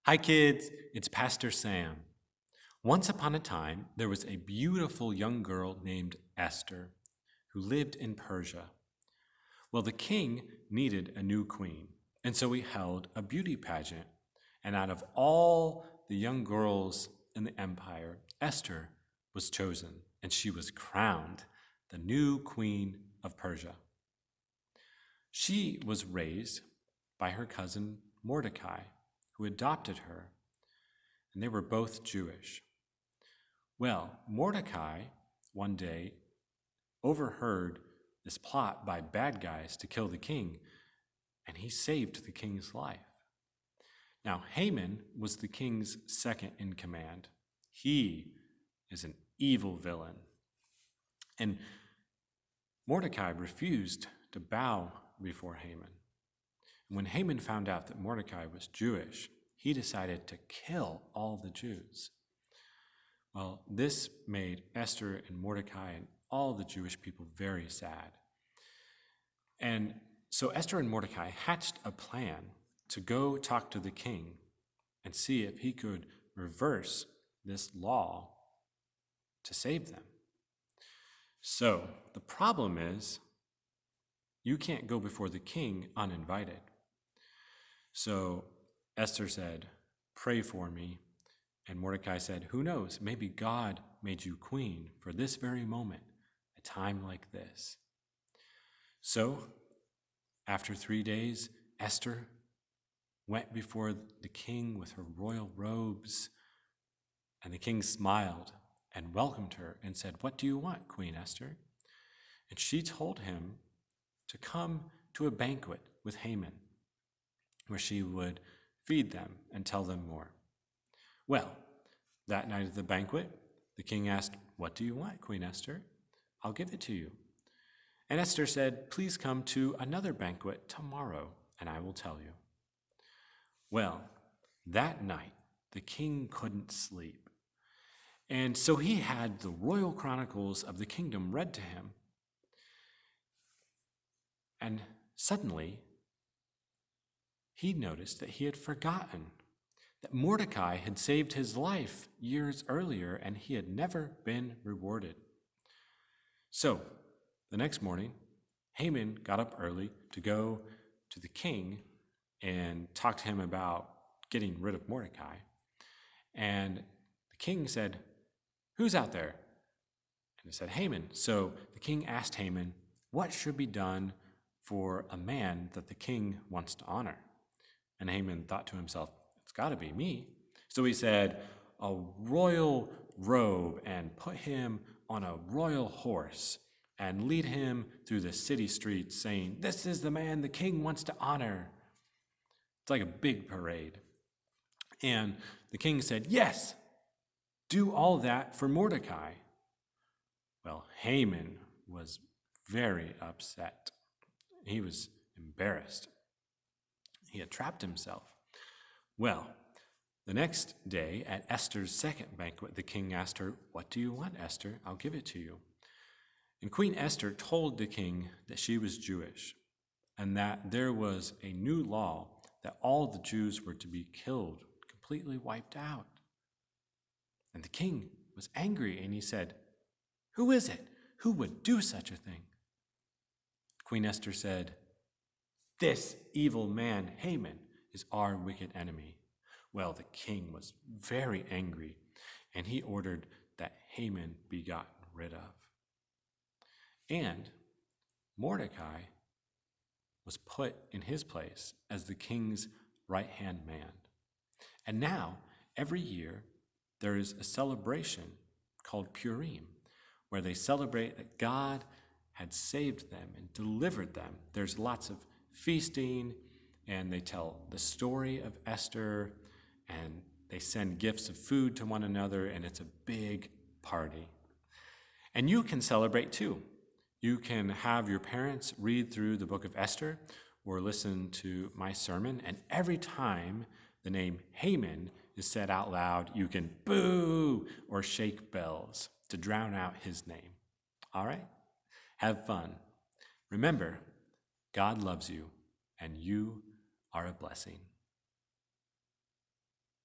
Hi, kids. It's Pastor Sam. Once upon a time, there was a beautiful young girl named Esther who lived in Persia. Well, the king needed a new queen, and so he held a beauty pageant. And out of all the young girls in the empire, Esther was chosen, and she was crowned the new queen of Persia. She was raised by her cousin Mordecai, who adopted her, and they were both Jewish. Well, Mordecai one day overheard this plot by bad guys to kill the king, and he saved the king's life. Now, Haman was the king's second in command. He is an evil villain. And Mordecai refused to bow before Haman. When Haman found out that Mordecai was Jewish, he decided to kill all the Jews. Well, this made Esther and Mordecai and all the Jewish people very sad. And so Esther and Mordecai hatched a plan to go talk to the king and see if he could reverse this law to save them. So the problem is, you can't go before the king uninvited. So Esther said, "Pray for me." And Mordecai said, "Who knows? Maybe God made you queen for this very moment, a time like this." So after 3 days, Esther went before the king with her royal robes, and the king smiled and welcomed her and said, "What do you want, Queen Esther?" And she told him to come to a banquet with Haman, where she would feed them and tell them more. Well, that night at the banquet, the king asked, "What do you want, Queen Esther? I'll give it to you." And Esther said, "Please come to another banquet tomorrow, and I will tell you." Well, that night, the king couldn't sleep. And so he had the royal chronicles of the kingdom read to him. And suddenly, he noticed that he had forgotten that Mordecai had saved his life years earlier, and he had never been rewarded. So, the next morning, Haman got up early to go to the king and talk to him about getting rid of Mordecai. And the king said, "Who's out there?" And he said, "Haman." So the king asked Haman, what should be done for a man that the king wants to honor? And Haman thought to himself, "It's got to be me." So he said, "A royal robe, and put him on a royal horse, and lead him through the city streets, saying, 'This is the man the king wants to honor.'" It's like a big parade. And the king said, "Yes, do all that for Mordecai." Well, Haman was very upset. He was embarrassed. He had trapped himself. Well, the next day at Esther's second banquet, the king asked her, "What do you want, Esther? I'll give it to you." And Queen Esther told the king that she was Jewish and that there was a new law that all the Jews were to be killed, completely wiped out. And the king was angry, and he said, "Who is it? Who would do such a thing?" Queen Esther said, "This evil man, Haman, is our wicked enemy." Well, the king was very angry, and he ordered that Haman be gotten rid of. And Mordecai was put in his place as the king's right-hand man. And now, every year, there is a celebration called Purim, where they celebrate that God had saved them and delivered them. There's lots of feasting, and they tell the story of Esther, and they send gifts of food to one another, and it's a big party. And you can celebrate too. You can have your parents read through the book of Esther or listen to my sermon, and every time the name Haman is said out loud, you can boo or shake bells to drown out his name. All right? Have fun. Remember, God loves you, and you are a blessing.